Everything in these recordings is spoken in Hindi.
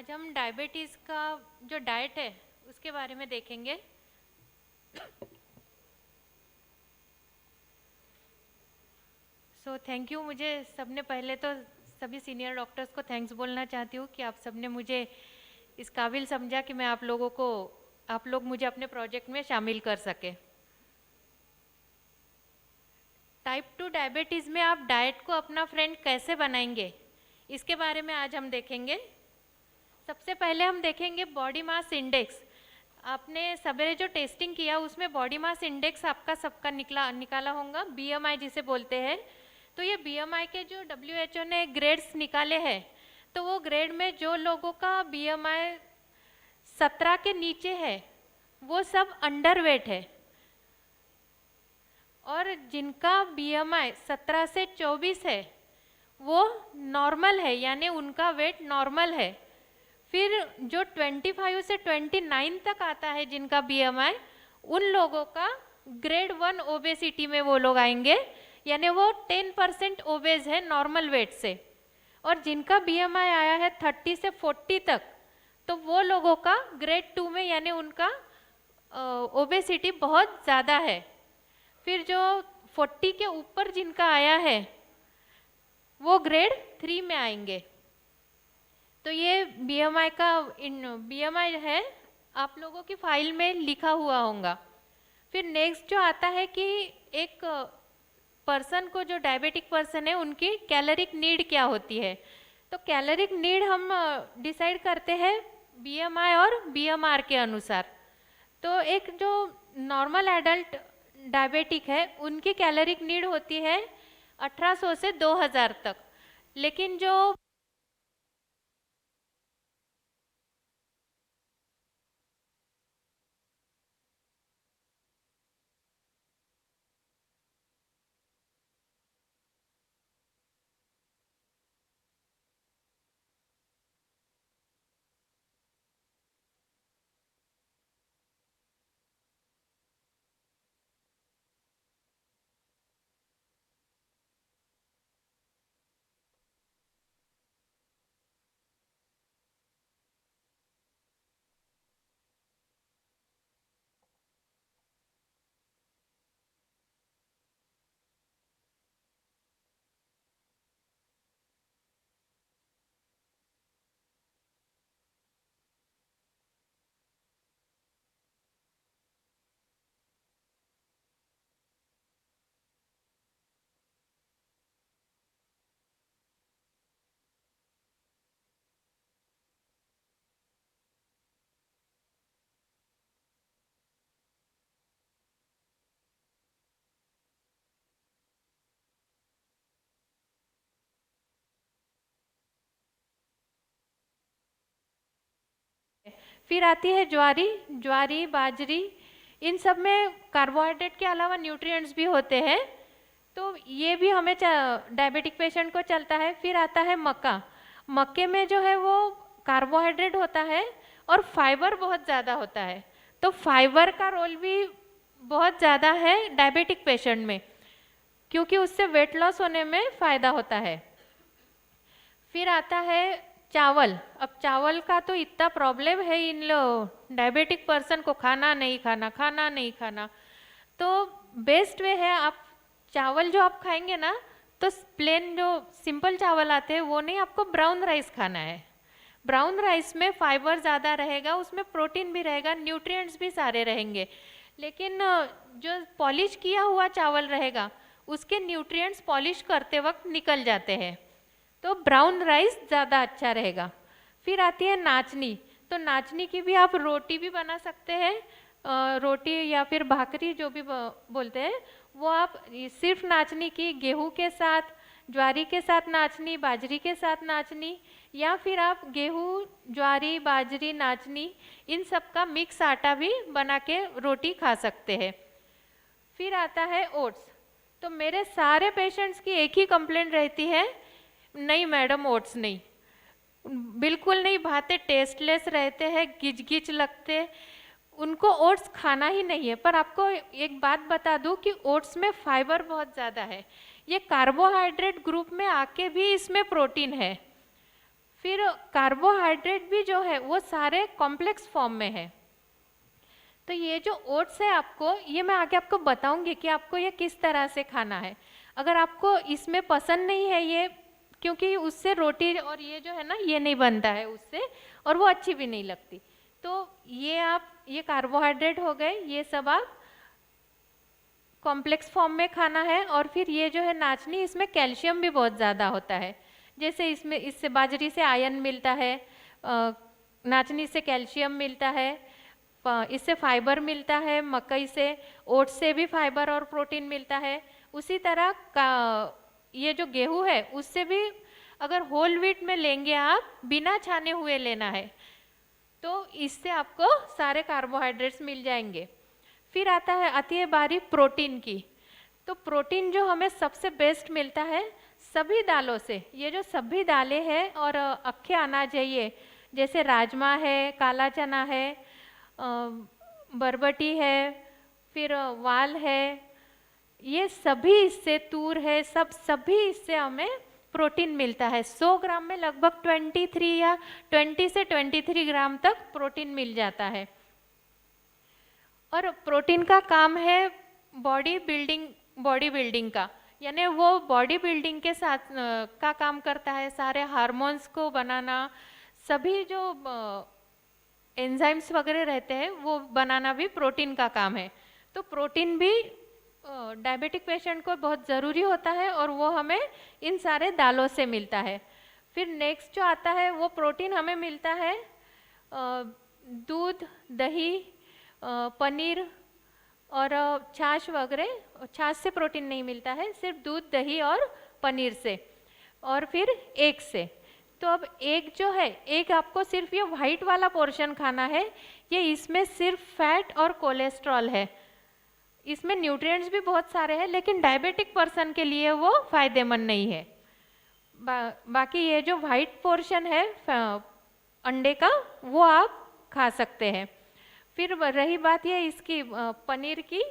आज हम डायबिटीज़ का जो डाइट है उसके बारे में देखेंगे। Thank you. मुझे सबने पहले तो सभी सीनियर डॉक्टर्स को थैंक्स बोलना चाहती हूँ कि आप सबने मुझे इस काबिल समझा कि मैं आप लोग मुझे अपने प्रोजेक्ट में शामिल कर सके। टाइप 2 डायबिटीज़ में आप डाइट को अपना फ्रेंड कैसे बनाएंगे, इसके बारे में आज हम देखेंगे। सबसे पहले हम देखेंगे बॉडी मास इंडेक्स। आपने सवेरे जो टेस्टिंग किया उसमें बॉडी मास इंडेक्स आपका सबका निकाला होगा, बीएमआई जिसे बोलते हैं। तो ये बीएमआई के जो WHO ने ग्रेड्स निकाले हैं, तो वो ग्रेड में जो लोगों का बीएमआई 17 के नीचे है वो सब अंडरवेट है, और जिनका बीएमआई 17 से 24 है वो नॉर्मल है, यानी उनका वेट नॉर्मल है। फिर जो 25 से 29 तक आता है जिनका बीएमआई, उन लोगों का ग्रेड 1 ओबेसिटी में वो लोग आएंगे, यानी वो 10% ओबेज है नॉर्मल वेट से। और जिनका बीएमआई आया है 30 से 40 तक, तो वो लोगों का ग्रेड 2 में, यानी उनका ओबेसिटी बहुत ज़्यादा है। फिर जो 40 के ऊपर जिनका आया है वो ग्रेड 3 में आएंगे। तो ये बीएमआई है, आप लोगों की फाइल में लिखा हुआ होगा। फिर नेक्स्ट जो आता है कि एक पर्सन को, जो डायबिटिक पर्सन है, उनकी कैलोरिक नीड क्या होती है। तो कैलोरिक नीड हम डिसाइड करते हैं बीएमआई और बीएमआर के अनुसार। तो एक जो नॉर्मल एडल्ट डायबिटिक है उनकी कैलोरिक नीड होती है 1800 से 2000 तक, लेकिन जो फिर आती है ज्वारी बाजरी। इन सब में कार्बोहाइड्रेट के अलावा न्यूट्रिएंट्स भी होते हैं, तो ये भी हमें डायबिटिक पेशेंट को चलता है। फिर आता है मक्का। मक्के में जो है वो कार्बोहाइड्रेट होता है और फाइबर बहुत ज़्यादा होता है, तो फाइबर का रोल भी बहुत ज़्यादा है डायबिटिक पेशेंट में, क्योंकि उससे वेट लॉस होने में फ़ायदा होता है। फिर आता है चावल। अब चावल का तो इतना प्रॉब्लम है इन डायबिटिक पर्सन को, खाना नहीं खाना। तो बेस्ट वे है, आप चावल जो आप खाएंगे ना, तो प्लेन जो सिंपल चावल आते हैं वो नहीं, आपको ब्राउन राइस खाना है। ब्राउन राइस में फाइबर ज़्यादा रहेगा, उसमें प्रोटीन भी रहेगा, न्यूट्रिएंट्स भी सारे रहेंगे। लेकिन जो पॉलिश किया हुआ चावल रहेगा उसके न्यूट्रिएंट्स पॉलिश करते वक्त निकल जाते हैं, तो ब्राउन राइस ज़्यादा अच्छा रहेगा। फिर आती है नाचनी। तो नाचनी की भी आप रोटी भी बना सकते हैं, रोटी या फिर भाकरी जो भी बोलते हैं, वो आप सिर्फ नाचनी की गेहूं के साथ, ज्वारी के साथ नाचनी, बाजरी के साथ नाचनी, या फिर आप गेहूं, ज्वारी, बाजरी, नाचनी, इन सब का मिक्स आटा भी बना के रोटी खा सकते हैं। फिर आता है ओट्स। तो मेरे सारे पेशेंट्स की एक ही कंप्लेंट रहती है, नहीं मैडम ओट्स नहीं, बिल्कुल नहीं भाते, टेस्टलेस रहते हैं, गिच गिच लगते, उनको ओट्स खाना ही नहीं है। पर आपको एक बात बता दूं कि ओट्स में फाइबर बहुत ज़्यादा है, ये कार्बोहाइड्रेट ग्रुप में आके भी इसमें प्रोटीन है। फिर कार्बोहाइड्रेट भी जो है वो सारे कॉम्प्लेक्स फॉर्म में है। तो ये जो ओट्स है आपको, ये मैं आगे आपको बताऊंगी कि आपको ये किस तरह से खाना है। अगर आपको इसमें पसंद नहीं है ये, क्योंकि उससे रोटी और ये जो है ना ये नहीं बनता है उससे, और वो अच्छी भी नहीं लगती। तो ये कार्बोहाइड्रेट हो गए, ये सब आप कॉम्प्लेक्स फॉर्म में खाना है। और फिर ये जो है नाचनी, इसमें कैल्शियम भी बहुत ज़्यादा होता है। जैसे इससे बाजरी से आयरन मिलता है, नाचनी से कैल्शियम मिलता है, इससे फाइबर मिलता है, मकई से ओट्स से भी फाइबर और प्रोटीन मिलता है। उसी तरह का ये जो गेहूं है उससे भी अगर होल व्हीट में लेंगे आप, बिना छाने हुए लेना है, तो इससे आपको सारे कार्बोहाइड्रेट्स मिल जाएंगे। फिर आती है बारी प्रोटीन की। तो प्रोटीन जो हमें सबसे बेस्ट मिलता है सभी दालों से। ये जो सभी दालें हैं और अख्खे अनाज है, ये जैसे राजमा है, काला चना है, बरबटी है, फिर वाल है, ये सभी इससे, तूर है, सभी इससे हमें प्रोटीन मिलता है। 100 ग्राम में लगभग 23 या 20 से 23 ग्राम तक प्रोटीन मिल जाता है। और प्रोटीन का काम है बॉडी बिल्डिंग का, यानी वो बॉडी बिल्डिंग के साथ का काम करता है। सारे हार्मोन्स को बनाना, सभी जो एंजाइम्स वगैरह रहते हैं वो बनाना भी प्रोटीन का काम है। तो प्रोटीन भी डायबिटिक पेशेंट को बहुत ज़रूरी होता है, और वो हमें इन सारे दालों से मिलता है। फिर नेक्स्ट जो आता है वो प्रोटीन हमें मिलता है दूध, दही, पनीर और छाछ वगैरह। छाछ से प्रोटीन नहीं मिलता है, सिर्फ दूध, दही और पनीर से, और फिर एग से। तो अब एग जो है, एग आपको सिर्फ ये वाइट वाला पोर्शन खाना है। ये इसमें सिर्फ फैट और कोलेस्ट्रॉल है, इसमें न्यूट्रिएंट्स भी बहुत सारे हैं, लेकिन डायबिटिक पर्सन के लिए वो फायदेमंद नहीं है। बाकी ये जो वाइट पोर्शन है अंडे का, वो आप खा सकते हैं। फिर रही बात ये इसकी पनीर की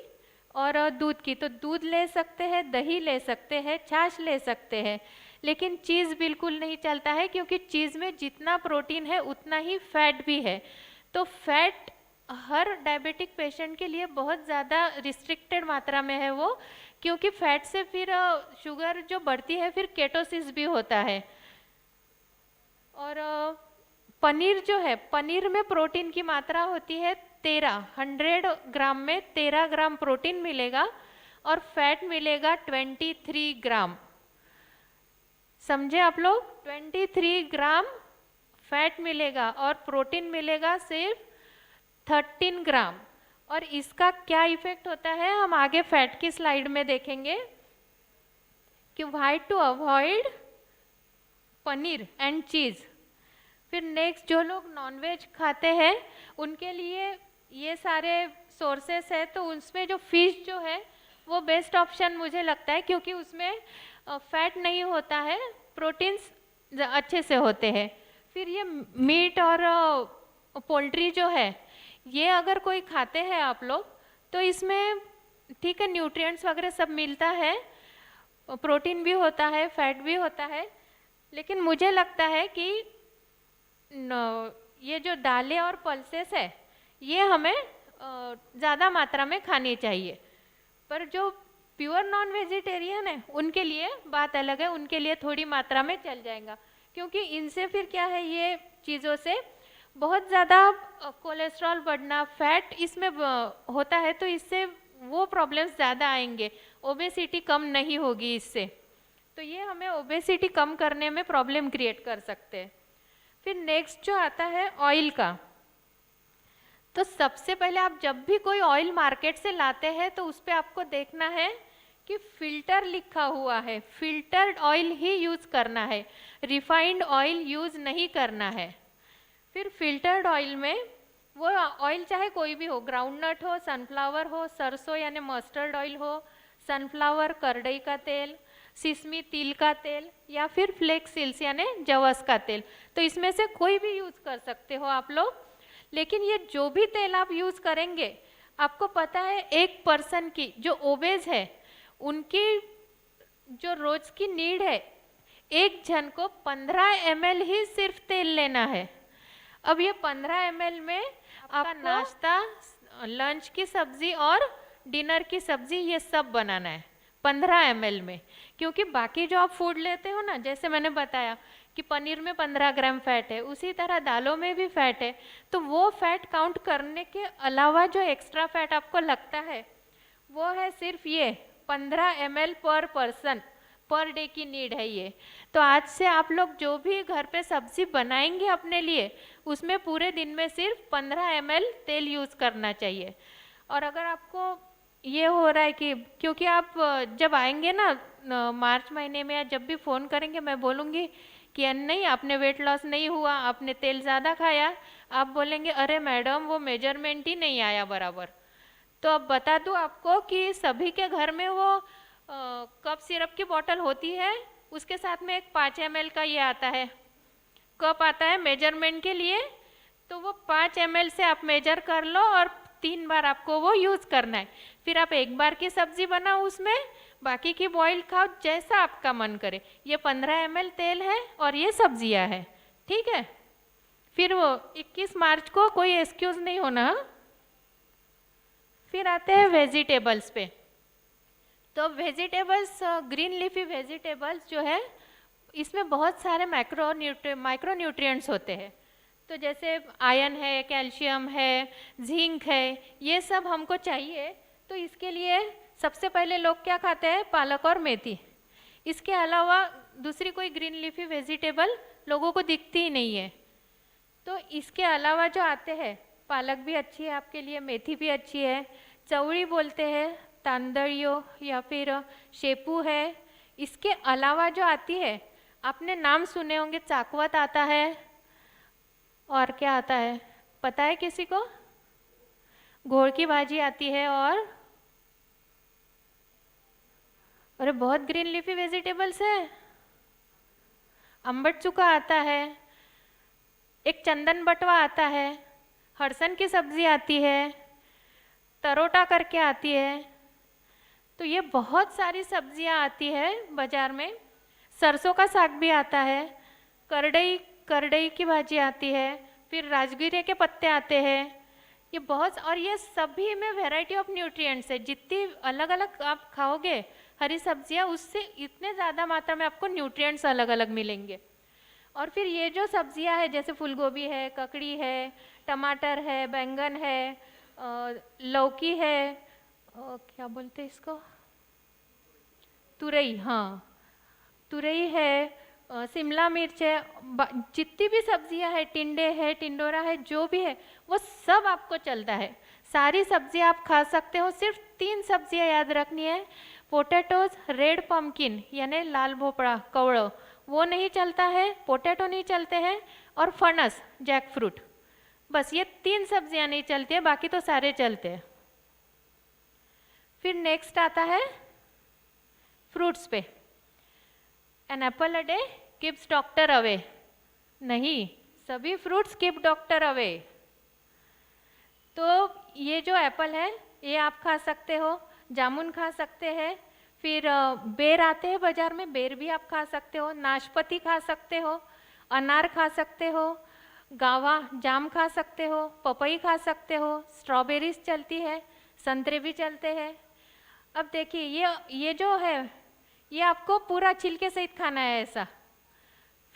और दूध की, तो दूध ले सकते हैं, दही ले सकते हैं, छाछ ले सकते हैं, लेकिन चीज़ बिल्कुल नहीं चलता है, क्योंकि चीज़ में जितना प्रोटीन है उतना ही फैट भी है। तो फैट हर डायबिटिक पेशेंट के लिए बहुत ज़्यादा रिस्ट्रिक्टेड मात्रा में है वो, क्योंकि फैट से फिर शुगर जो बढ़ती है, फिर केटोसिस भी होता है। और पनीर जो है, पनीर में प्रोटीन की मात्रा होती है 100 ग्राम में 13 ग्राम प्रोटीन मिलेगा, और फैट मिलेगा 23 ग्राम। समझे आप लोग? 23 ग्राम फैट मिलेगा और प्रोटीन मिलेगा सिर्फ 13 ग्राम। और इसका क्या इफेक्ट होता है हम आगे फैट की स्लाइड में देखेंगे कि why to avoid paneer and cheese. फिर नेक्स्ट, जो लोग नॉनवेज खाते हैं उनके लिए ये सारे सोर्सेस है, तो उसमें जो फिश जो है वो बेस्ट ऑप्शन मुझे लगता है, क्योंकि उसमें फैट नहीं होता है, प्रोटीन्स अच्छे से होते हैं। फिर ये मीट और पोल्ट्री जो है, ये अगर कोई खाते हैं आप लोग, तो इसमें ठीक है न्यूट्रिएंट्स वगैरह सब मिलता है, प्रोटीन भी होता है, फैट भी होता है, लेकिन मुझे लगता है कि ये जो दालें और पल्सेस है ये हमें ज़्यादा मात्रा में खानी चाहिए। पर जो प्योर नॉन वेजिटेरियन है उनके लिए बात अलग है, उनके लिए थोड़ी मात्रा में चल जाएगा, क्योंकि इनसे फिर क्या है, ये चीज़ों से बहुत ज़्यादा कोलेस्ट्रॉल बढ़ना, फैट इसमें होता है, तो इससे वो प्रॉब्लम्स ज़्यादा आएंगे, ओबेसिटी कम नहीं होगी इससे। तो ये हमें ओबेसिटी कम करने में प्रॉब्लम क्रिएट कर सकते हैं। फिर नेक्स्ट जो आता है ऑयल का, तो सबसे पहले आप जब भी कोई ऑयल मार्केट से लाते हैं तो उस पर आपको देखना है कि फिल्टर लिखा हुआ है, फिल्टर्ड ऑयल ही यूज़ करना है, रिफाइंड ऑयल यूज़ नहीं करना है। फिर फिल्टर्ड ऑयल में वो ऑयल चाहे कोई भी हो, ग्राउंडनट हो, सनफ्लावर हो, सरसों यानी मस्टर्ड ऑयल हो, सनफ्लावर करडई का तेल, सिसमी तिल का तेल, या फिर फ्लेक्स सीड्स यानी जवस का तेल, तो इसमें से कोई भी यूज़ कर सकते हो आप लोग। लेकिन ये जो भी तेल आप यूज़ करेंगे, आपको पता है एक पर्सन की जो ओबेज है उनकी जो रोज़ की नीड है एक जन को 15 ml ही सिर्फ तेल लेना है। अब ये 15 ml में आपका नाश्ता, लंच की सब्जी और डिनर की सब्जी ये सब बनाना है 15 ml में। क्योंकि बाकी जो आप फूड लेते हो ना, जैसे मैंने बताया कि पनीर में 15 ग्राम फैट है, उसी तरह दालों में भी फैट है, तो वो फैट काउंट करने के अलावा जो एक्स्ट्रा फैट आपको लगता है वो है सिर्फ ये 15 ml पर पर्सन, पर डे की नीड है ये। तो आज से आप लोग जो भी घर पे सब्जी बनाएंगे अपने लिए, उसमें पूरे दिन में सिर्फ 15 ml तेल यूज़ करना चाहिए। और अगर आपको ये हो रहा है कि, क्योंकि आप जब आएंगे ना मार्च महीने में या जब भी फ़ोन करेंगे, मैं बोलूँगी कि नहीं आपने वेट लॉस नहीं हुआ, आपने तेल ज़्यादा खाया, आप बोलेंगे अरे मैडम वो मेजरमेंट ही नहीं आया बराबर। तो अब बता दूँ आपको कि सभी के घर में वो कप सिरप की बोतल होती है, उसके साथ में एक 5 ml का ये आता है, कप आता है मेजरमेंट के लिए। तो वो 5 ml से आप मेजर कर लो और 3 बार आपको वो यूज़ करना है। फिर आप एक बार की सब्जी बनाओ, उसमें बाकी की बॉइल खाओ, जैसा आपका मन करे। ये 15 ml तेल है और ये सब्जियां है, ठीक है। फिर वो 21 मार्च को कोई एक्सक्यूज नहीं होना। फिर आते हैं वेजिटेबल्स पे। तो वेजिटेबल्स, ग्रीन लीफी वेजिटेबल्स जो है, इसमें बहुत सारे माइक्रो न्यूट्रिएंट्स होते हैं। तो जैसे आयरन है, कैल्शियम है, जिंक है, ये सब हमको चाहिए। तो इसके लिए सबसे पहले लोग क्या खाते हैं, पालक और मेथी। इसके अलावा दूसरी कोई ग्रीन लीफी वेजिटेबल लोगों को दिखती ही नहीं है। तो इसके अलावा जो आते हैं, पालक भी अच्छी है आपके लिए, मेथी भी अच्छी है, चवड़ी बोलते हैं, तांदड़ियो या फिर शेपू है। इसके अलावा जो आती है, आपने नाम सुने होंगे, चाकवत आता है, और क्या आता है पता है किसी को? घोड़ की भाजी आती है, और अरे बहुत ग्रीन लीफी वेजिटेबल्स है। अम्बट चूका आता है, एक चंदन बटवा आता है, हरसन की सब्जी आती है, तरोटा करके आती है। तो ये बहुत सारी सब्जियां आती है बाजार में। सरसों का साग भी आता है, करडई की भाजी आती है, फिर राजगिरे के पत्ते आते हैं। ये बहुत, और ये सभी में वैरायटी ऑफ न्यूट्रिएंट्स है। जितनी अलग अलग आप खाओगे हरी सब्जियां, उससे इतने ज़्यादा मात्रा में आपको न्यूट्रिएंट्स अलग अलग मिलेंगे। और फिर ये जो सब्जियां है, जैसे फूलगोभी है, ककड़ी है, टमाटर है, बैंगन है, लौकी है, क्या बोलते हैं इसको, तुरई, हाँ तुरई है, शिमला मिर्च है, जितनी भी सब्जियां है, टिंडे है, टिंडोरा है, जो भी है वो सब आपको चलता है। सारी सब्जियां आप खा सकते हो। सिर्फ 3 सब्जियां याद रखनी है, पोटैटोज, रेड पम्पकिन यानी लाल भोपड़ा, कवड़ो, वो नहीं चलता है, पोटैटो नहीं चलते हैं, और फनस, जैक फ्रूट। बस ये 3 सब्जियां नहीं चलती है, बाकी तो सारे चलते हैं। फिर नेक्स्ट आता है फ्रूट्स पे। An apple a day keeps doctor away. नहीं, सभी फ्रूट्स कीप डॉक्टर अवे। तो ये जो एप्पल है ये आप खा सकते हो, जामुन खा सकते हैं, फिर बेर आते हैं बाजार में, बेर भी आप खा सकते हो, नाशपाती खा सकते हो, अनार खा सकते हो, गावा जाम खा सकते हो, पपई खा सकते हो, स्ट्रॉबेरीज चलती है, संतरे भी चलते हैं। अब देखिए ये जो है ये आपको पूरा छिलके सहित खाना है ऐसा।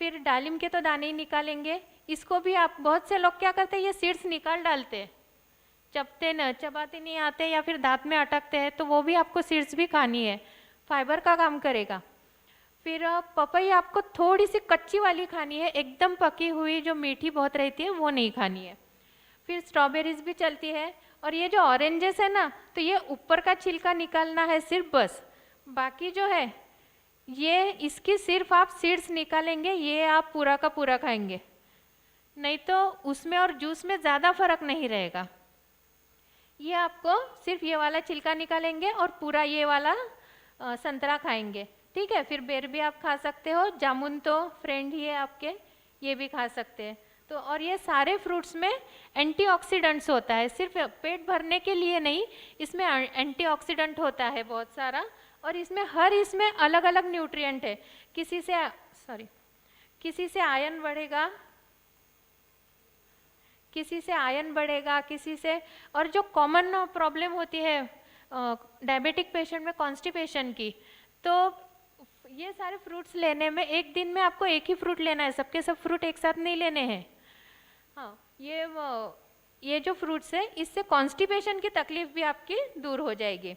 फिर डालिम के तो दाने ही निकालेंगे, इसको भी आप, बहुत से लोग क्या करते हैं, ये सीड्स निकाल डालते हैं, चबाते नहीं आते या फिर दांत में अटकते हैं, तो वो भी आपको सीड्स भी खानी है, फाइबर का काम करेगा। फिर पपई आपको थोड़ी सी कच्ची वाली खानी है, एकदम पकी हुई जो मीठी बहुत रहती है वो नहीं खानी है। फिर स्ट्रॉबेरीज भी चलती है, और ये जो ऑरेंजेस है ना, तो ये ऊपर का छिलका निकालना है सिर्फ, बस। बाकी जो है ये, इसकी सिर्फ आप सीड्स निकालेंगे, ये आप पूरा का पूरा खाएंगे, नहीं तो उसमें और जूस में ज़्यादा फर्क नहीं रहेगा। ये आपको सिर्फ ये वाला छिलका निकालेंगे और पूरा ये वाला संतरा खाएंगे, ठीक है। फिर बेर भी आप खा सकते हो, जामुन तो फ्रेंड ही है आपके, ये भी खा सकते हैं। तो और ये सारे फ्रूट्स में एंटीऑक्सीडेंट्स होता है, सिर्फ पेट भरने के लिए नहीं, इसमें एंटीऑक्सीडेंट होता है बहुत सारा, और इसमें हर इसमें अलग अलग न्यूट्रिएंट है। किसी से सॉरी, किसी से आयरन बढ़ेगा, किसी से आयरन बढ़ेगा, किसी से, और जो कॉमन प्रॉब्लम होती है डायबिटिक पेशेंट में कॉन्स्टिपेशन की, तो ये सारे फ्रूट्स लेने में एक दिन में आपको एक ही फ्रूट लेना है, सबके सब फ्रूट एक साथ नहीं लेने हैं। हाँ, ये जो फ्रूट्स है इससे कॉन्स्टिपेशन की तकलीफ भी आपकी दूर हो जाएगी।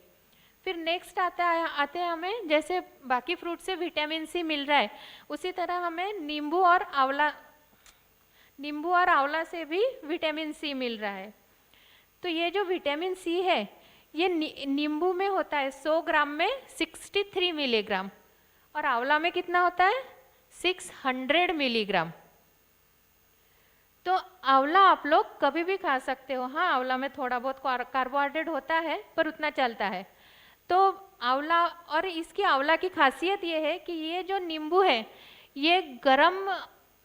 फिर नेक्स्ट आते हैं हमें, जैसे बाकी फ्रूट से विटामिन सी मिल रहा है, उसी तरह हमें नींबू और आंवला से भी विटामिन सी मिल रहा है। तो ये जो विटामिन सी है ये नींबू में होता है 100 ग्राम में 63 मिलीग्राम, और आंवला में कितना होता है 600 मिलीग्राम। तो आंवला आप लोग कभी भी खा सकते हो। हाँ, आंवला में थोड़ा बहुत कार्बोहाइड्रेट होता है पर उतना चलता है। तो आंवला, और इसकी आंवला की खासियत ये है कि ये जो नींबू है ये गरम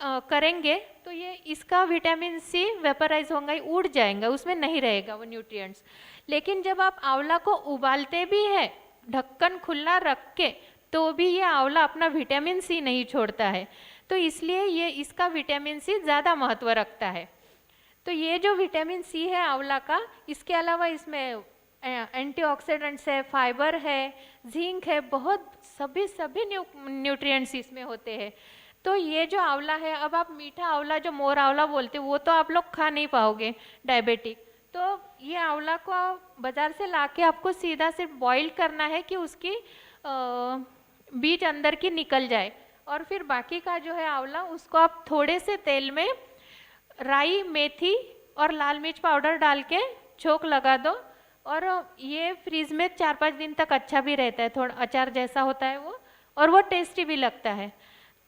करेंगे तो ये इसका विटामिन सी वेपराइज होगा, उड़ जाएगा, उसमें नहीं रहेगा वो न्यूट्रिएंट्स। लेकिन जब आप आंवला को उबालते भी है ढक्कन खुला रख के, तो भी ये आंवला अपना विटामिन सी नहीं छोड़ता है, तो इसलिए ये इसका विटामिन सी ज़्यादा महत्व रखता है। तो ये जो विटामिन सी है आंवला का, इसके अलावा इसमें एंटीऑक्सीडेंट्स है, फाइबर है, जिंक है, बहुत सभी न्यूट्रिएंट्स इसमें होते हैं। तो ये जो आंवला है, अब आप मीठा आंवला जो मोर आंवला बोलते हैं वो तो आप लोग खा नहीं पाओगे डायबिटिक, तो ये आंवला को बाज़ार से लाके आपको सीधा सिर्फ बॉईल करना है कि उसकी बीज अंदर की निकल जाए, और फिर बाकी का जो है आंवला उसको आप थोड़े से तेल में राई, मेथी और लाल मिर्च पाउडर डाल के छोंक लगा दो, और ये फ्रीज में 4-5 दिन तक अच्छा भी रहता है, थोड़ा अचार जैसा होता है वो, और वो टेस्टी भी लगता है।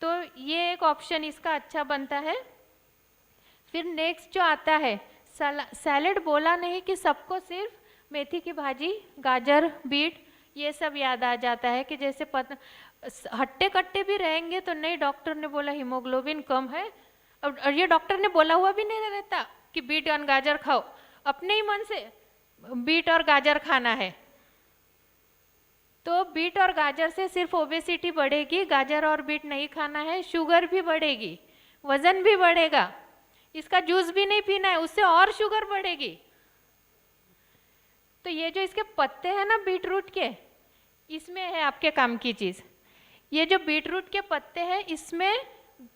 तो ये एक ऑप्शन इसका अच्छा बनता है। फिर नेक्स्ट जो आता है सैलेड, बोला नहीं कि सबको सिर्फ मेथी की भाजी, गाजर, बीट ये सब याद आ जाता है कि जैसे हट्टे कट्टे भी रहेंगे तो नहीं, डॉक्टर ने बोला हीमोग्लोबिन कम है, और ये डॉक्टर ने बोला हुआ भी नहीं रहता कि बीट और गाजर खाओ, अपने ही मन से बीट और गाजर खाना है। तो बीट और गाजर से सिर्फ ओबेसिटी बढ़ेगी, गाजर और बीट नहीं खाना है, शुगर भी बढ़ेगी, वजन भी बढ़ेगा, इसका जूस भी नहीं पीना है, उससे और शुगर बढ़ेगी। तो ये जो इसके पत्ते हैं ना बीट रूट के, इसमें है आपके काम की चीज़। ये जो बीट रूट के पत्ते हैं इसमें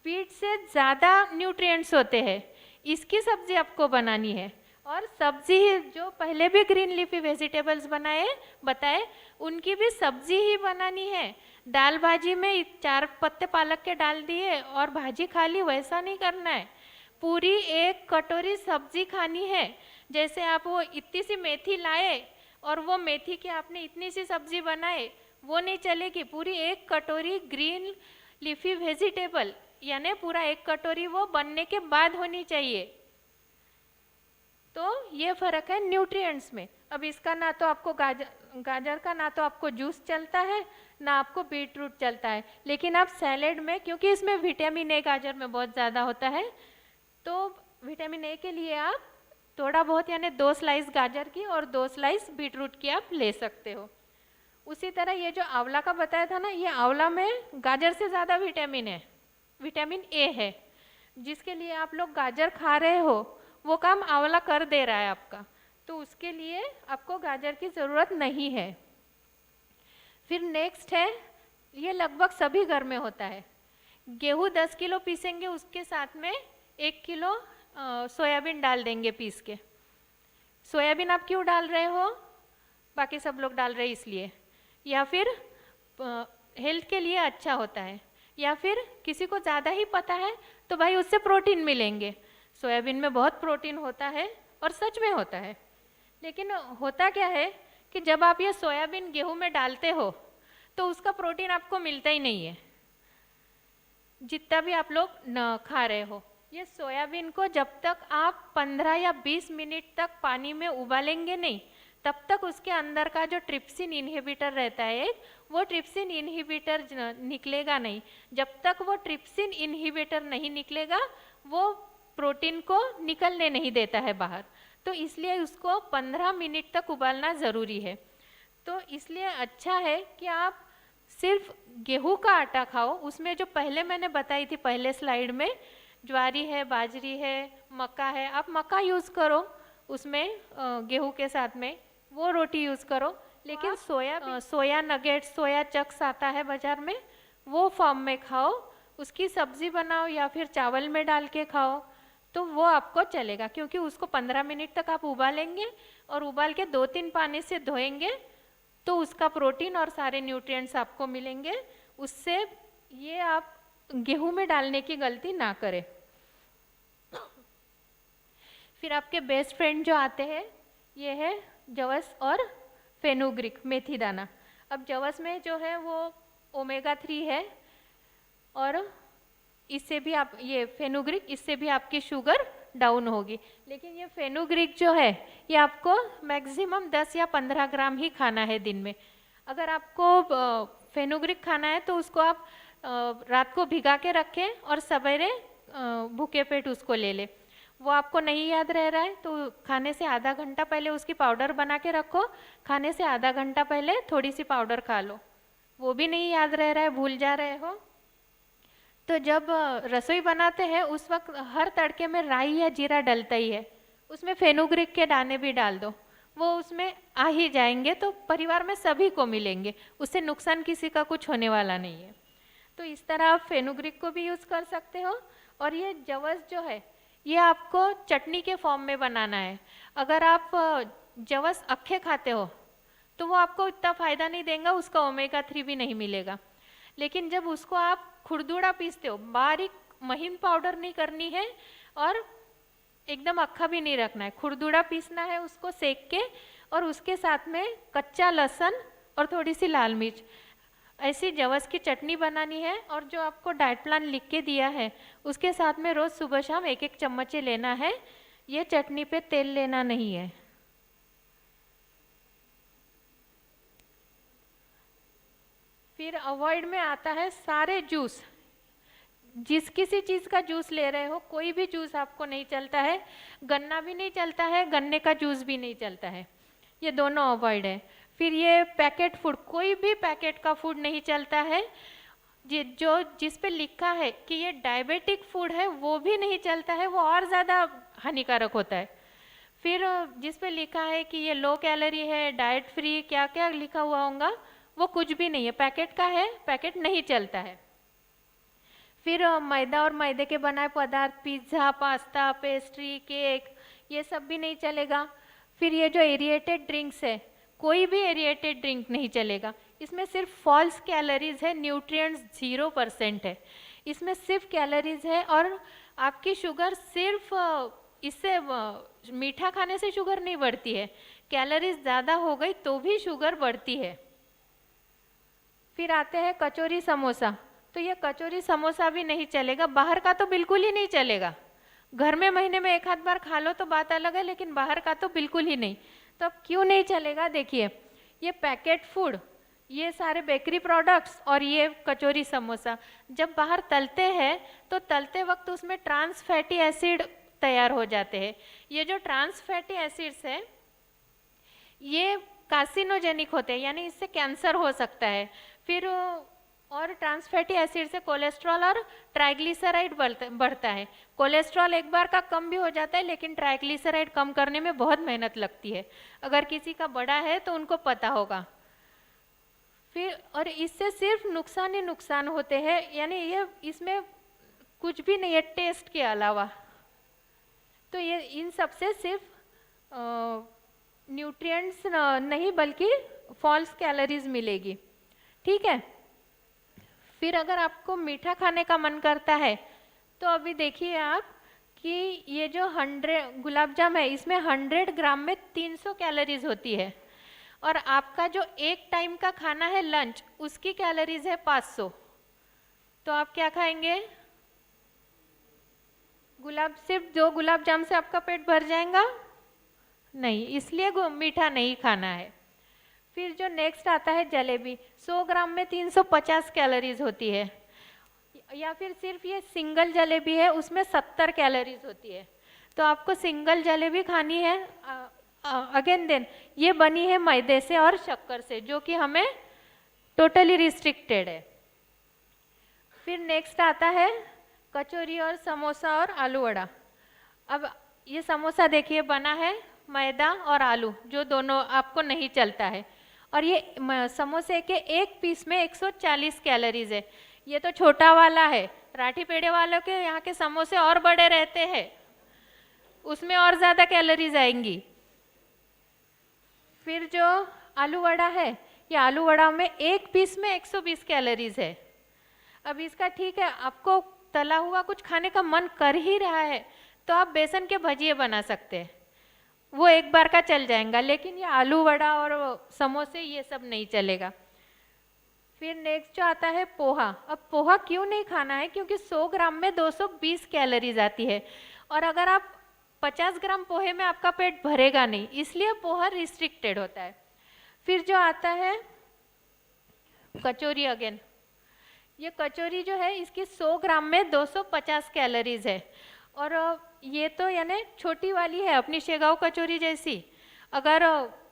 बीट से ज़्यादा न्यूट्रिएंट्स होते हैं, इसकी सब्जी आपको बनानी है। और सब्जी जो पहले भी ग्रीन लीफी वेजिटेबल्स बताए उनकी भी सब्जी ही बनानी है। दाल भाजी में 4 पत्ते पालक के डाल दिए और भाजी खा ली, वैसा नहीं करना है, पूरी 1 कटोरी सब्जी खानी है। जैसे आप वो इतनी सी मेथी लाए और वो मेथी की आपने इतनी सी सब्जी बनाए, वो नहीं चलेगी, पूरी 1 कटोरी ग्रीन लीफी वेजिटेबल, यानी पूरा 1 कटोरी वो बनने के बाद होनी चाहिए। तो ये फर्क है न्यूट्रिएंट्स में। अब इसका ना तो आपको गाजर का ना तो आपको जूस चलता है, ना आपको बीट रूट चलता है, लेकिन आप सैलेड में, क्योंकि इसमें विटामिन ए गाजर में बहुत ज़्यादा होता है, तो विटामिन ए के लिए आप थोड़ा बहुत यानी 2 स्लाइस गाजर की और 2 स्लाइस बीट रूट की आप ले सकते हो। उसी तरह ये जो आंवला का बताया था ना, ये आंवला में गाजर से ज़्यादा विटामिन है, विटामिन ए है, जिसके लिए आप लोग गाजर खा रहे हो वो काम आंवला कर दे रहा है आपका, तो उसके लिए आपको गाजर की ज़रूरत नहीं है। फिर नेक्स्ट है, ये लगभग सभी घर में होता है, गेहूँ 10 किलो पीसेंगे, उसके साथ में 1 किलो सोयाबीन डाल देंगे पीस के। सोयाबीन आप क्यों डाल रहे हो? बाकी सब लोग डाल रहे हैं इसलिए, या फिर हेल्थ के लिए अच्छा होता है, या फिर किसी को ज़्यादा ही पता है तो भाई उससे प्रोटीन मिलेंगे। सोयाबीन में बहुत प्रोटीन होता है और सच में होता है, लेकिन होता क्या है कि जब आप ये सोयाबीन गेहूं में डालते हो तो उसका प्रोटीन आपको मिलता ही नहीं है, जितना भी आप लोग न खा रहे हो। ये सोयाबीन को जब तक आप 15 या 20 मिनट तक पानी में उबालेंगे नहीं, तब तक उसके अंदर का जो ट्रिप्सिन इनहिबिटर रहता है, वो ट्रिप्सिन इनहिबिटर निकलेगा नहीं। जब तक वो ट्रिप्सिन इनहिबिटर नहीं निकलेगा, वो प्रोटीन को निकलने नहीं देता है बाहर, तो इसलिए उसको 15 मिनट तक उबालना ज़रूरी है। तो इसलिए अच्छा है कि आप सिर्फ गेहूं का आटा खाओ, उसमें जो पहले मैंने बताई थी पहले स्लाइड में, ज्वारी है, बाजरी है, मक्का है, आप मक्का यूज़ करो उसमें गेहूं के साथ में, वो रोटी यूज़ करो। लेकिन सोया नगेट्स, सोया चक्स आता है बाजार में, वो फॉर्म में खाओ, उसकी सब्जी बनाओ या फिर चावल में डाल के खाओ, तो वो आपको चलेगा। क्योंकि उसको 15 मिनट तक आप उबालेंगे और उबाल के 2-3 पानी से धोएंगे, तो उसका प्रोटीन और सारे न्यूट्रिएंट्स आपको मिलेंगे। उससे ये आप गेहूं में डालने की गलती ना करें। फिर आपके बेस्ट फ्रेंड जो आते हैं, ये है जवस और फेनुग्रीक, मेथी दाना। अब जवस में जो है वो ओमेगा 3 है, और इससे भी आप, ये फेनुग्रीक, इससे भी आपकी शुगर डाउन होगी। लेकिन ये फेनुग्रीक जो है, ये आपको मैक्सिमम 10 या 15 ग्राम ही खाना है दिन में। अगर आपको फेनुग्रीक खाना है तो उसको आप रात को भिगा के रखें और सवेरे भूखे पेट उसको ले ले। वो आपको नहीं याद रह रहा है तो खाने से आधा घंटा पहले उसकी पाउडर बना के रखो, खाने से आधा घंटा पहले थोड़ी सी पाउडर खा लो। वो भी नहीं याद रह रहा है, भूल जा रहे हो, तो जब रसोई बनाते हैं उस वक्त हर तड़के में राई या जीरा डलता ही है, उसमें फेनुग्रीक के दाने भी डाल दो, वो उसमें आ ही जाएंगे, तो परिवार में सभी को मिलेंगे, उससे नुकसान किसी का कुछ होने वाला नहीं है। तो इस तरह आप फेनुग्रीक को भी यूज़ कर सकते हो। और ये जवस जो है, ये आपको चटनी के फॉर्म में बनाना है। अगर आप जवस अक्खे खाते हो तो वो आपको इतना फ़ायदा नहीं देगा, उसका ओमेगा 3 भी नहीं मिलेगा। लेकिन जब उसको आप खुरदुड़ा पीसते हो, बारीक महीन पाउडर नहीं करनी है और एकदम अक्खा भी नहीं रखना है, खुरदुड़ा पीसना है उसको सेक के, और उसके साथ में कच्चा लहसुन और थोड़ी सी लाल मिर्च, ऐसी जवस की चटनी बनानी है। और जो आपको डाइट प्लान लिख के दिया है उसके साथ में रोज़ सुबह शाम 1-1 चम्मच लेना है। ये चटनी पे तेल लेना नहीं है। फिर अवॉइड में आता है सारे जूस। जिस किसी चीज़ का जूस ले रहे हो, कोई भी जूस आपको नहीं चलता है, गन्ना भी नहीं चलता है, गन्ने का जूस भी नहीं चलता है, ये दोनों अवॉइड है। फिर ये पैकेट फूड, कोई भी पैकेट का फूड नहीं चलता है। जिस पे लिखा है कि ये डायबिटिक फूड है वो भी नहीं चलता है, वो और ज़्यादा हानिकारक होता है। फिर जिस पे लिखा है कि ये लो कैलोरी है, डाइट फ्री, क्या क्या लिखा हुआ होगा, वो कुछ भी नहीं है, पैकेट का है, पैकेट नहीं चलता है। फिर मैदा और मैदे के बनाए पदार्थ, पिज़्ज़ा, पास्ता, पेस्ट्री, केक, ये सब भी नहीं चलेगा। फिर ये जो एरिएटेड ड्रिंक्स है, कोई भी एरिएटेड ड्रिंक नहीं चलेगा, इसमें सिर्फ फॉल्स कैलोरीज है, न्यूट्रिएंट्स 0% है, इसमें सिर्फ कैलोरीज है। और आपकी शुगर सिर्फ इससे मीठा खाने से शुगर नहीं बढ़ती है, कैलोरीज ज़्यादा हो गई तो भी शुगर बढ़ती है। फिर आते हैं कचौरी समोसा, तो ये कचौरी समोसा भी नहीं चलेगा, बाहर का तो बिल्कुल ही नहीं चलेगा। घर में महीने में 1 आध बार खा लो तो बात अलग है, लेकिन बाहर का तो बिल्कुल ही नहीं। तो अब क्यों नहीं चलेगा, देखिए ये पैकेट फूड, ये सारे बेकरी प्रोडक्ट्स और ये कचौरी समोसा जब बाहर तलते हैं तो तलते वक्त उसमें ट्रांस फैटी एसिड तैयार हो जाते हैं। ये जो ट्रांस फैटी एसिड्स है ये कार्सिनोजेनिक होते हैं, यानी इससे कैंसर हो सकता है। फिर और ट्रांस फैटी एसिड से कोलेस्ट्रॉल और ट्राइग्लिसराइड बढ़ता है। कोलेस्ट्रॉल एक बार का कम भी हो जाता है, लेकिन ट्राइग्लिसराइड कम करने में बहुत मेहनत लगती है। अगर किसी का बड़ा है तो उनको पता होगा। फिर और इससे सिर्फ नुकसान ही नुकसान होते हैं, यानी ये इसमें कुछ भी नहीं है टेस्ट के अलावा। तो ये इन सब से सिर्फ न्यूट्रिएंट्स नहीं बल्कि फॉल्स कैलोरीज मिलेगी, ठीक है। फिर अगर आपको मीठा खाने का मन करता है तो अभी देखिए आप कि ये जो 100 गुलाब जाम है, इसमें 100 ग्राम में 300 कैलोरीज होती है, और आपका जो एक टाइम का खाना है लंच, उसकी कैलोरीज है 500। तो आप क्या खाएंगे, सिर्फ 2 गुलाब जाम से आपका पेट भर जाएगा? नहीं, इसलिए मीठा नहीं खाना है। फिर जो नेक्स्ट आता है जलेबी, 100 ग्राम में 350 कैलोरीज होती है, या फिर सिर्फ ये सिंगल जलेबी है उसमें 70 कैलोरीज होती है। तो आपको सिंगल जलेबी खानी है, अगेन देन ये बनी है मैदे से और शक्कर से, जो कि हमें टोटली रिस्ट्रिक्टेड है। फिर नेक्स्ट आता है कचौरी और समोसा और आलू वड़ा। अब ये समोसा देखिए बना है मैदा और आलू, जो दोनों आपको नहीं चलता है, और ये समोसे के एक पीस में 140 कैलोरीज है। ये तो छोटा वाला है, राठी पेड़े वालों के यहाँ के समोसे और बड़े रहते हैं, उसमें और ज़्यादा कैलोरीज आएंगी। फिर जो आलू वड़ा है, ये आलू वड़ा में एक पीस में 120 कैलोरीज है। अब इसका ठीक है, आपको तला हुआ कुछ खाने का मन कर ही रहा है तो आप बेसन के भजिए बना सकते हैं, वो एक बार का चल जाएगा, लेकिन ये आलू वड़ा और समोसे ये सब नहीं चलेगा। फिर नेक्स्ट जो आता है पोहा। अब पोहा क्यों नहीं खाना है, क्योंकि 100 ग्राम में 220 कैलोरीज आती है, और अगर आप 50 ग्राम पोहे में आपका पेट भरेगा नहीं, इसलिए पोहा रिस्ट्रिक्टेड होता है। फिर जो आता है कचौरी अगेन, ये कचौरी जो है इसकी 100 ग्राम में 250 कैलोरीज है, और ये तो यानी छोटी वाली है अपनी शेगाव कचौरी जैसी। अगर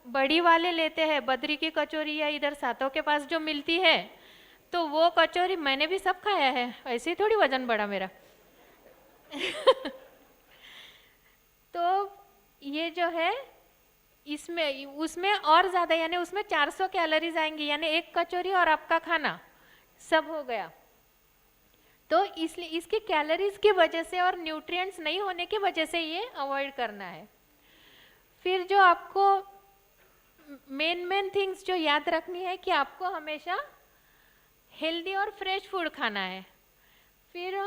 बड़ी वाले लेते हैं बद्री की कचौरी या इधर सातों के पास जो मिलती है, तो वो कचौरी मैंने भी सब खाया है, ऐसे ही थोड़ी वजन बढ़ा मेरा। तो ये जो है इसमें उसमें और ज़्यादा, यानी उसमें 400 कैलोरीज आएंगी, यानी एक कचौरी और आपका खाना सब हो गया। तो इसलिए इसकी कैलोरीज की वजह से और न्यूट्रिएंट्स नहीं होने की वजह से ये अवॉइड करना है। फिर जो आपको मेन थिंग्स जो याद रखनी है कि आपको हमेशा हेल्दी और फ्रेश फूड खाना है। फिर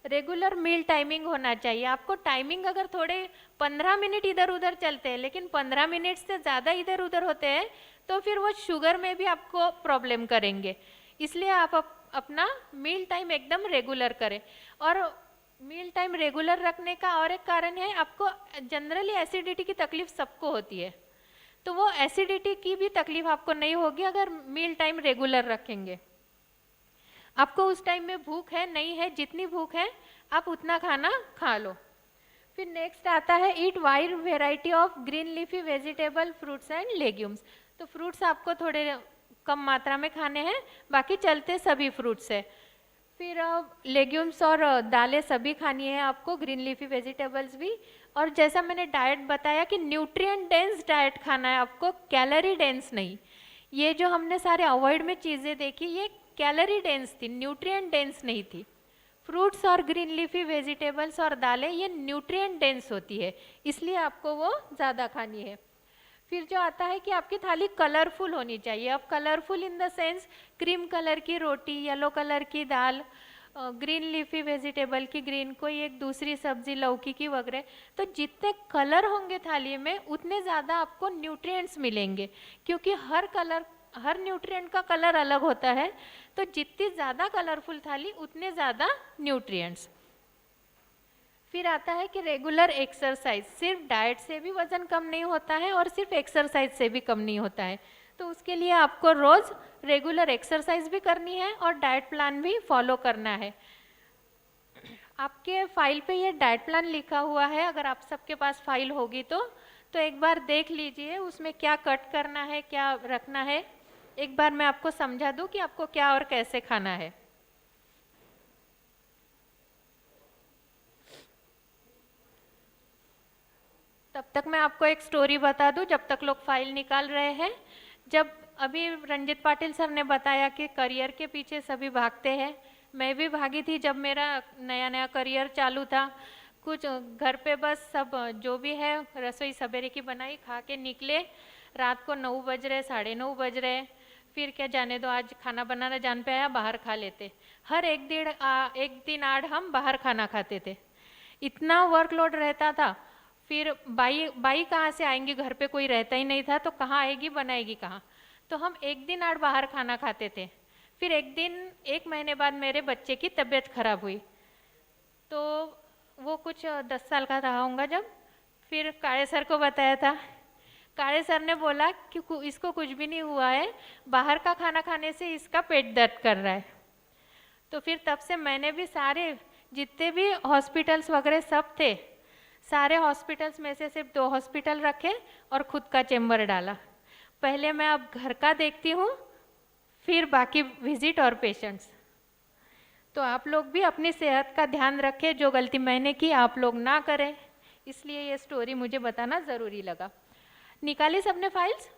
रेगुलर मील टाइमिंग होना चाहिए। आपको टाइमिंग अगर थोड़े 15 मिनट इधर उधर चलते हैं, लेकिन 15 मिनट से ज़्यादा इधर उधर होते हैं, तो फिर वो शुगर में भी आपको प्रॉब्लम करेंगे। इसलिए आप अपना मील टाइम एकदम रेगुलर करें। और मील टाइम रेगुलर रखने का और एक कारण है, आपको जनरली एसिडिटी की तकलीफ सबको होती है, तो वो एसिडिटी की भी तकलीफ आपको नहीं होगी अगर मील टाइम रेगुलर रखेंगे। आपको उस टाइम में भूख है नहीं है, जितनी भूख है आप उतना खाना खा लो। फिर नेक्स्ट आता है eat wide variety of green leafy vegetable fruits and legumes. तो फ्रूट्स आपको थोड़े कम मात्रा में खाने हैं, बाकी चलते सभी फ्रूट्स है। फिर लेग्यूम्स और दालें सभी खानी है आपको, ग्रीन लीफी वेजिटेबल्स भी। और जैसा मैंने डाइट बताया कि न्यूट्रिएंट डेंस डाइट खाना है आपको, कैलोरी डेंस नहीं। ये जो हमने सारे अवॉइड में चीज़ें देखी, ये कैलोरी डेंस थी, न्यूट्रिएंट डेंस नहीं थी। फ्रूट्स और ग्रीन लीफी वेजिटेबल्स और दालें ये न्यूट्रिएंट डेंस होती है, इसलिए आपको वो ज़्यादा खानी है। फिर जो आता है कि आपकी थाली कलरफुल होनी चाहिए। अब colourful in the sense cream colour की रोटी, येलो कलर की दाल, ग्रीन लीफी वेजिटेबल की ग्रीन, कोई एक दूसरी सब्जी लौकी की वगैरह। तो जितने कलर होंगे थाली में उतने ज़्यादा आपको न्यूट्रिएंट्स मिलेंगे, क्योंकि हर न्यूट्रिएंट का कलर अलग होता है। तो जितनी ज़्यादा कलरफुल थाली उतने ज़्यादा न्यूट्रिएंट्स। फिर आता है कि रेगुलर एक्सरसाइज। सिर्फ डाइट से भी वज़न कम नहीं होता है और सिर्फ एक्सरसाइज से भी कम नहीं होता है। तो उसके लिए आपको रोज़ रेगुलर एक्सरसाइज भी करनी है और डाइट प्लान भी फॉलो करना है। आपके फाइल पे ये डाइट प्लान लिखा हुआ है, अगर आप सबके पास फाइल होगी तो एक बार देख लीजिए उसमें क्या कट करना है, क्या रखना है। एक बार मैं आपको समझा दूं कि आपको क्या और कैसे खाना है। तब तक मैं आपको एक स्टोरी बता दूं, जब तक लोग फाइल निकाल रहे हैं। जब अभी रंजित पाटिल सर ने बताया कि करियर के पीछे सभी भागते हैं, मैं भी भागी थी जब मेरा नया नया करियर चालू था। कुछ घर पे बस सब जो भी है रसोई सवेरे की बनाई, खा के निकले, रात को 9 बज रहे, 9:30 बज रहे, फिर क्या जाने दो, आज खाना बनाना जान पे आया, बाहर खा लेते। हर एक दिन आड़ हम बाहर खाना खाते थे, इतना वर्कलोड रहता था। फिर बाई कहाँ से आएंगी, घर पे कोई रहता ही नहीं था, तो कहाँ आएगी, बनाएगी कहाँ। तो हम एक दिन आड़ बाहर खाना खाते थे। फिर एक महीने बाद मेरे बच्चे की तबीयत खराब हुई, तो वो कुछ 10 साल का रहा होगा जब। फिर काळे सर को बताया था, काळे सर ने बोला कि इसको कुछ भी नहीं हुआ है, बाहर का खाना खाने से इसका पेट दर्द कर रहा है। तो फिर तब से मैंने भी सारे जितने भी हॉस्पिटल्स वगैरह सब थे, सारे हॉस्पिटल्स में से सिर्फ 2 हॉस्पिटल रखे और खुद का चेम्बर डाला। पहले मैं अब घर का देखती हूँ, फिर बाकी विजिट और पेशेंट्स। तो आप लोग भी अपनी सेहत का ध्यान रखें, जो गलती मैंने की आप लोग ना करें, इसलिए ये स्टोरी मुझे बताना ज़रूरी लगा। निकाली सबने फाइल्स?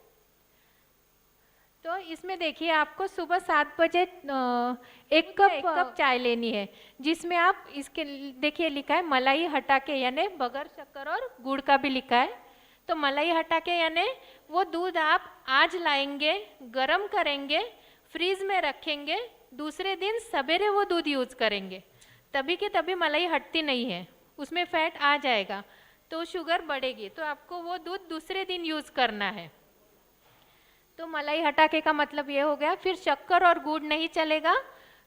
तो इसमें देखिए आपको सुबह 7 बजे एक कप चाय लेनी है, जिसमें आप इसके देखिए लिखा है मलाई हटा के, यानी बगैर शक्कर और गुड़ का भी लिखा है। तो मलाई हटा के यानी वो दूध आप आज लाएंगे, गरम करेंगे, फ्रीज में रखेंगे, दूसरे दिन सवेरे वो दूध यूज करेंगे, तभी के तभी मलाई हटती नहीं है, उसमें फैट आ जाएगा तो शुगर बढ़ेगी, तो आपको वो दूध दूसरे दिन यूज करना है। तो मलाई हटाके का मतलब ये हो गया। फिर शक्कर और गुड़ नहीं चलेगा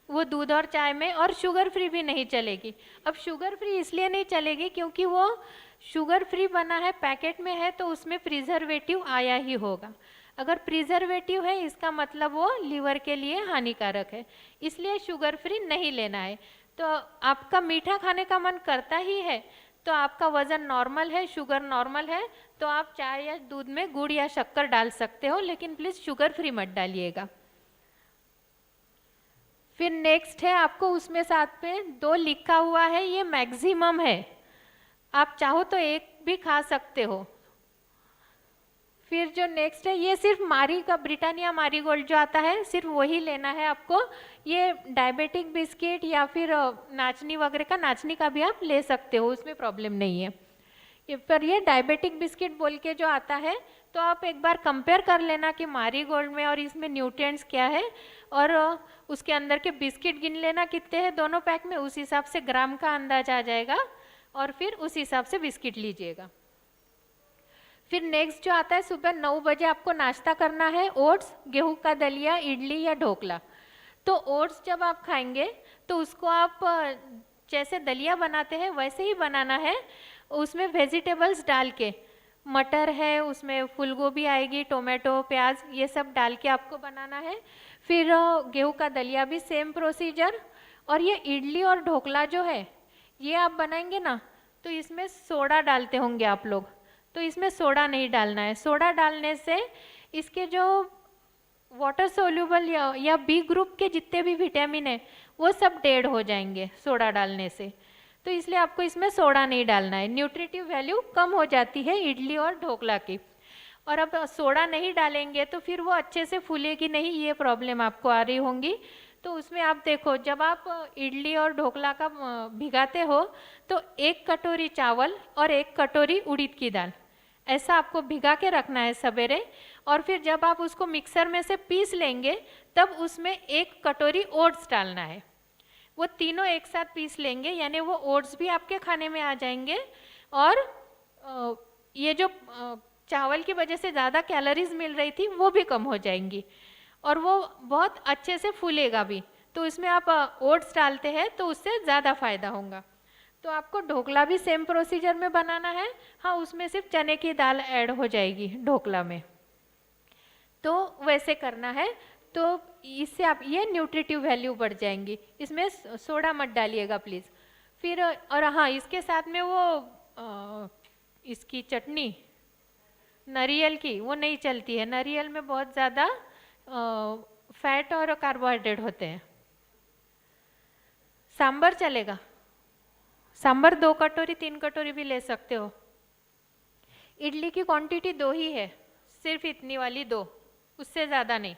वो दूध और चाय में, और शुगर फ्री भी नहीं चलेगी। अब शुगर फ्री इसलिए नहीं चलेगी क्योंकि वो शुगर फ्री बना है, पैकेट में है, तो उसमें प्रिजर्वेटिव आया ही होगा। अगर प्रिजर्वेटिव है इसका मतलब वो लीवर के लिए हानिकारक है, इसलिए शुगर फ्री नहीं लेना है। तो आपका मीठा खाने का मन करता ही है, तो आपका वज़न नॉर्मल है, शुगर नॉर्मल है, तो आप चाय या दूध में गुड़ या शक्कर डाल सकते हो, लेकिन प्लीज़ शुगर फ्री मत डालिएगा। फिर नेक्स्ट है आपको उसमें साथ में 2 लिखा हुआ है, ये मैक्सिमम है, आप चाहो तो एक भी खा सकते हो। फिर जो नेक्स्ट है ये सिर्फ मारी का ब्रिटानिया मारीगोल्ड जो आता है सिर्फ वही लेना है आपको। ये डायबिटिक बिस्किट या फिर नाचनी वगैरह का, नाचनी का भी आप ले सकते हो, उसमें प्रॉब्लम नहीं है। पर ये डायबिटिक बिस्किट बोल के जो आता है, तो आप एक बार कंपेयर कर लेना कि मारीगोल्ड में और इसमें न्यूट्रिएंट्स क्या है, और उसके अंदर के बिस्किट गिन लेना कितने हैं दोनों पैक में, उस हिसाब से ग्राम का अंदाज आ जाएगा, और फिर उस हिसाब से बिस्किट लीजिएगा। फिर नेक्स्ट जो आता है सुबह 9 बजे आपको नाश्ता करना है, ओट्स, गेहूं का दलिया, इडली या ढोकला। तो ओट्स जब आप खाएंगे तो उसको आप जैसे दलिया बनाते हैं वैसे ही बनाना है, उसमें वेजिटेबल्स डाल के, मटर है, उसमें फूल गोभी आएगी, टोमेटो, प्याज, ये सब डाल के आपको बनाना है। फिर गेहूं का दलिया भी सेम प्रोसीजर। और ये इडली और ढोकला जो है ये आप बनाएंगे ना, तो इसमें सोडा डालते होंगे आप लोग, तो इसमें सोडा नहीं डालना है। सोडा डालने से इसके जो वाटर सोल्यूबल या बी ग्रुप के जितने भी विटामिन है वो सब डेड हो जाएंगे सोडा डालने से, तो इसलिए आपको इसमें सोडा नहीं डालना है। न्यूट्रिटिव वैल्यू कम हो जाती है इडली और ढोकला की। और अब सोडा नहीं डालेंगे तो फिर वो अच्छे से फूलेगी नहीं, ये प्रॉब्लम आपको आ रही होंगी। तो उसमें आप देखो, जब आप इडली और ढोकला का भिगाते हो तो 1 कटोरी चावल और 1 कटोरी उड़द की दाल, ऐसा आपको भिगा के रखना है सवेरे। और फिर जब आप उसको मिक्सर में से पीस लेंगे तब उसमें 1 कटोरी ओट्स डालना है। वो तीनों एक साथ पीस लेंगे, यानी वो ओट्स भी आपके खाने में आ जाएंगे, और ये जो चावल की वजह से ज़्यादा कैलोरीज मिल रही थी वो भी कम हो जाएंगी, और वो बहुत अच्छे से फूलेगा भी। तो इसमें आप ओट्स डालते हैं तो उससे ज़्यादा फायदा होगा। तो आपको ढोकला भी सेम प्रोसीजर में बनाना है, हाँ उसमें सिर्फ चने की दाल ऐड हो जाएगी ढोकला में, तो वैसे करना है। तो इससे आप ये न्यूट्रिटिव वैल्यू बढ़ जाएंगी, इसमें सोडा मत डालिएगा प्लीज़। फिर और हाँ, इसके साथ में वो इसकी चटनी नारियल की वो नहीं चलती है, नारियल में बहुत ज़्यादा फैट और कार्बोहाइड्रेट होते हैं। सांबर चलेगा, सांबर 2 कटोरी 3 कटोरी भी ले सकते हो। इडली की क्वांटिटी 2 ही है, सिर्फ इतनी वाली 2, उससे ज़्यादा नहीं।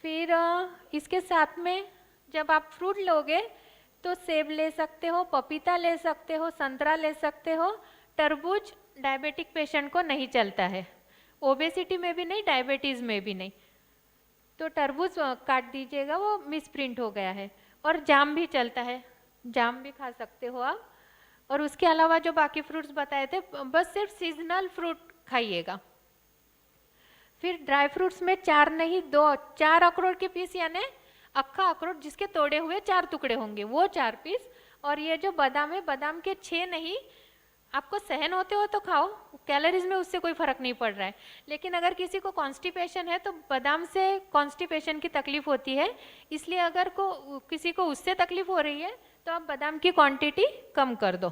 फिर इसके साथ में जब आप फ्रूट लोगे तो सेब ले सकते हो, पपीता ले सकते हो, संतरा ले सकते हो। तरबूज डायबिटिक पेशेंट को नहीं चलता है, ओबेसिटी में भी नहीं, डायबिटीज़ में भी नहीं, तो तरबूज काट दीजिएगा, वो मिस प्रिंट हो गया है। और जाम भी चलता है, जाम भी खा सकते हो आप। और उसके अलावा जो बाकी फ्रूट्स बताए थे, बस सिर्फ सीजनल फ्रूट खाइएगा। फिर ड्राई फ्रूट्स में 4 नहीं 2, 4 अखरोट के पीस, यानी अक्खा अखरोट जिसके तोड़े हुए 4 टुकड़े होंगे वो 4 पीस। और ये जो बादाम है, बादाम के 6 नहीं, आपको सहन होते हो तो खाओ, कैलोरीज में उससे कोई फर्क नहीं पड़ रहा है। लेकिन अगर किसी को कॉन्स्टिपेशन है तो बादाम से कॉन्स्टिपेशन की तकलीफ होती है, इसलिए अगर किसी को उससे तकलीफ हो रही है तो आप बादाम की क्वांटिटी कम कर दो।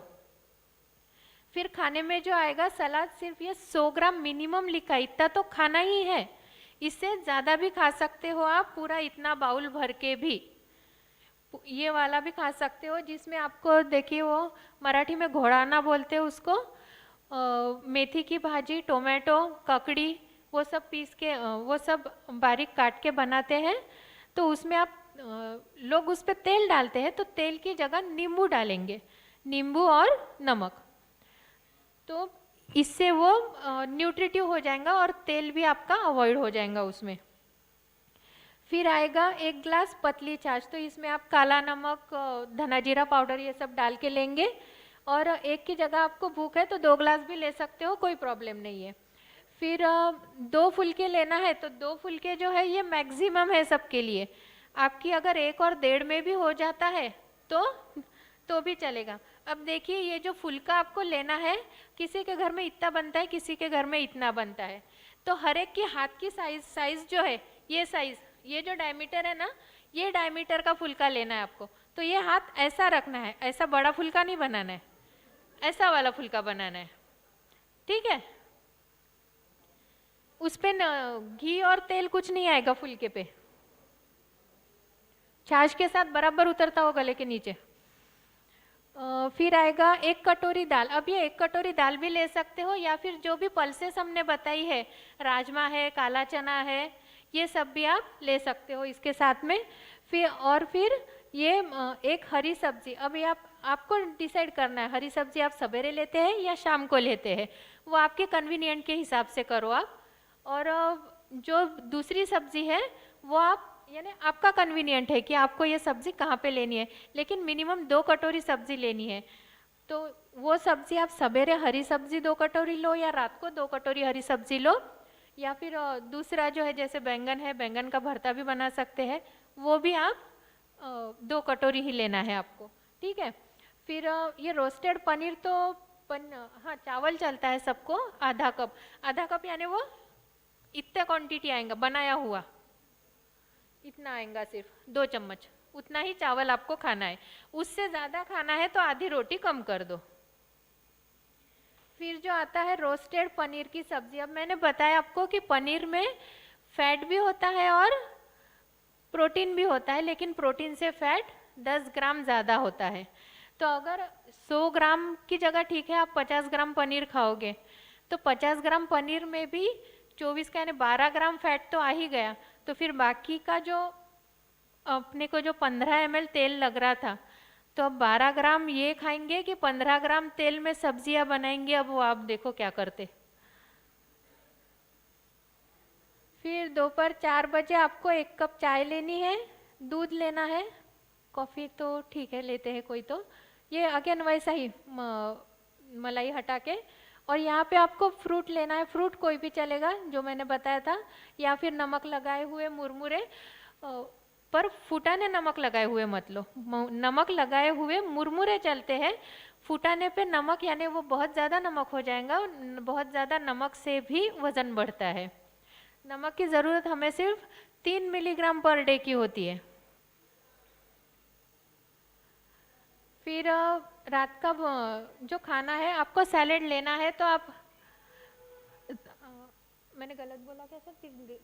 फिर खाने में जो आएगा सलाद, सिर्फ ये 100 ग्राम मिनिमम लिखा है, इतना तो खाना ही है, इससे ज़्यादा भी खा सकते हो आप, पूरा इतना बाउल भर के भी ये वाला भी खा सकते हो, जिसमें आपको देखिए वो मराठी में घोड़ाना बोलते हैं उसको, मेथी की भाजी, टोमेटो, ककड़ी, वो सब पीस के वो सब बारीक काट के बनाते हैं। तो उसमें आप लोग उस पर तेल डालते हैं, तो तेल की जगह नींबू डालेंगे, नींबू और नमक, तो इससे वो न्यूट्रिटिव हो जाएगा और तेल भी आपका अवॉइड हो जाएगा उसमें। फिर आएगा 1 ग्लास पतली छाछ, तो इसमें आप काला नमक, धना जीरा पाउडर ये सब डाल के लेंगे, और एक की जगह आपको भूख है तो 2 ग्लास भी ले सकते हो, कोई प्रॉब्लम नहीं है। फिर 2 फुलके लेना है, तो 2 फुलके जो है ये मैक्सिमम है सबके लिए, आपकी अगर 1 और 1.5 में भी हो जाता है तो भी चलेगा। अब देखिए ये जो फुलका आपको लेना है, किसी के घर में इतना बनता है, किसी के घर में इतना बनता है, तो हर एक की हाथ की साइज जो है, ये साइज, ये जो डायमीटर है ना, ये डायमीटर का फुलका लेना है आपको। तो ये हाथ ऐसा रखना है, ऐसा बड़ा फुलका नहीं बनाना है, ऐसा वाला फुलका बनाना है, ठीक है। उस पे घी और तेल कुछ नहीं आएगा फुलके पे, छाछ के साथ बराबर उतरता हो गले के नीचे। फिर आएगा 1 कटोरी दाल। अब ये 1 कटोरी दाल भी ले सकते हो, या फिर जो भी पल्सेस हमने बताई है, राजमा है, काला चना है, ये सब भी आप ले सकते हो इसके साथ में। फिर ये 1 हरी सब्जी। अब ये आपको डिसाइड करना है, हरी सब्जी आप सवेरे लेते हैं या शाम को लेते हैं, वो आपके कन्वीनियंट के हिसाब से करो आप। और जो दूसरी सब्जी है वो आप, यानी आपका कन्वीनियंट है कि आपको ये सब्जी कहाँ पे लेनी है, लेकिन मिनिमम 2 कटोरी सब्जी लेनी है। तो वो सब्जी आप सवेरे हरी सब्जी 2 कटोरी लो, या रात को 2 कटोरी हरी सब्जी लो, या फिर दूसरा जो है जैसे बैंगन है, बैंगन का भरता भी बना सकते हैं, वो भी आप 2 कटोरी ही लेना है आपको, ठीक है। फिर ये रोस्टेड पनीर तो हाँ चावल चलता है सबको, आधा कप यानी वो इतना क्वांटिटी आएगा बनाया हुआ, इतना आएगा, सिर्फ 2 चम्मच, उतना ही चावल आपको खाना है। उससे ज़्यादा खाना है तो आधी रोटी कम कर दो। फिर जो आता है रोस्टेड पनीर की सब्जी। अब मैंने बताया आपको कि पनीर में फैट भी होता है और प्रोटीन भी होता है, लेकिन प्रोटीन से फैट 10 ग्राम ज़्यादा होता है। तो अगर 100 ग्राम की जगह ठीक है आप 50 ग्राम पनीर खाओगे, तो 50 ग्राम पनीर में भी 24 का यानी 12 ग्राम फैट तो आ ही गया। तो फिर बाकी का जो अपने को जो 15 ml तेल लग रहा था, तो अब 12 ग्राम ये खाएंगे कि 15 ग्राम तेल में सब्जियां बनाएंगे, अब वो आप देखो क्या करते। फिर दोपहर 4 बजे आपको 1 कप चाय लेनी है, दूध लेना है, कॉफ़ी तो ठीक है लेते हैं कोई, तो ये अगेन वैसा ही मलाई हटा के। और यहाँ पे आपको फ्रूट लेना है, फ्रूट कोई भी चलेगा जो मैंने बताया था, या फिर नमक लगाए हुए मुरमुरे, पर फुटाने नमक लगाए हुए मत लो, नमक लगाए हुए मुरमुरे चलते हैं। फुटाने पे नमक यानी वो बहुत ज़्यादा नमक हो जाएगा, बहुत ज़्यादा नमक से भी वज़न बढ़ता है। नमक की ज़रूरत हमें सिर्फ 3 मिलीग्राम पर डे की होती है। फिर रात का जो खाना है, आपको सैलेड लेना है, तो आप मैंने गलत बोला क्या सर,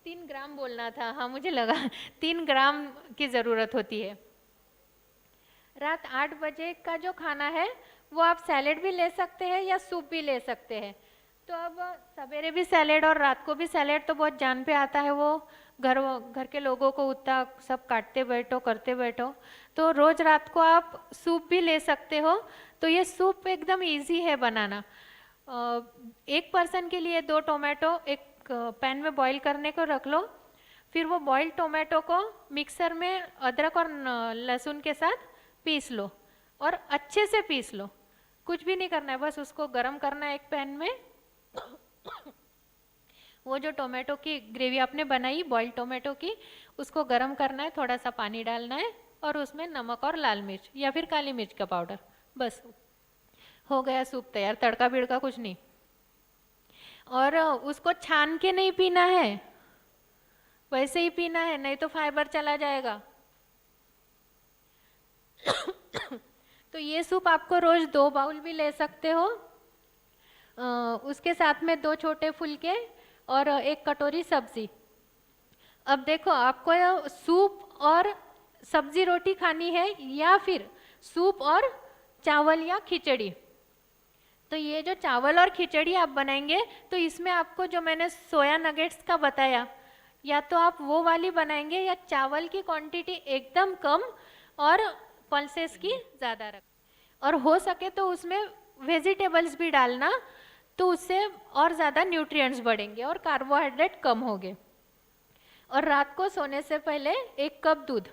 3 ग्राम बोलना था, हाँ मुझे लगा 3 ग्राम की ज़रूरत होती है। रात 8 बजे का जो खाना है वो आप सैलेड भी ले सकते हैं या सूप भी ले सकते हैं। तो अब सवेरे भी सैलेड और रात को भी सैलेड तो बहुत जान पे आता है, वो घर के लोगों को उतना सब काटते बैठो करते बैठो, तो रोज़ रात को आप सूप भी ले सकते हो। तो ये सूप एकदम इजी है बनाना। 1 पर्सन के लिए 2 टोमेटो एक पैन में बॉईल करने को रख लो। फिर वो बॉइल्ड टोमेटो को मिक्सर में अदरक और लहसुन के साथ पीस लो, और अच्छे से पीस लो, कुछ भी नहीं करना है, बस उसको गरम करना है एक पैन में। वो जो टोमेटो की ग्रेवी आपने बनाई बॉइल्ड टोमेटो की, उसको गरम करना है, थोड़ा सा पानी डालना है, और उसमें नमक और लाल मिर्च या फिर काली मिर्च का पाउडर, बस हो गया सूप तैयार, तड़का बिड़का कुछ नहीं। और उसको छान के नहीं पीना है, वैसे ही पीना है, नहीं तो फाइबर चला जाएगा। तो ये सूप आपको रोज 2 बाउल भी ले सकते हो। उसके साथ में 2 छोटे फुलके और 1 कटोरी सब्जी। अब देखो आपको सूप और सब्जी रोटी खानी है या फिर सूप और चावल या खिचड़ी। तो ये जो चावल और खिचड़ी आप बनाएंगे तो इसमें आपको जो मैंने सोया नगेट्स का बताया, या तो आप वो वाली बनाएंगे या चावल की क्वांटिटी एकदम कम और पल्सेस की ज़्यादा रख, और हो सके तो उसमें वेजिटेबल्स भी डालना, तो उससे और ज़्यादा न्यूट्रिएंट्स बढ़ेंगे और कार्बोहाइड्रेट कम होंगे। और रात को सोने से पहले 1 कप दूध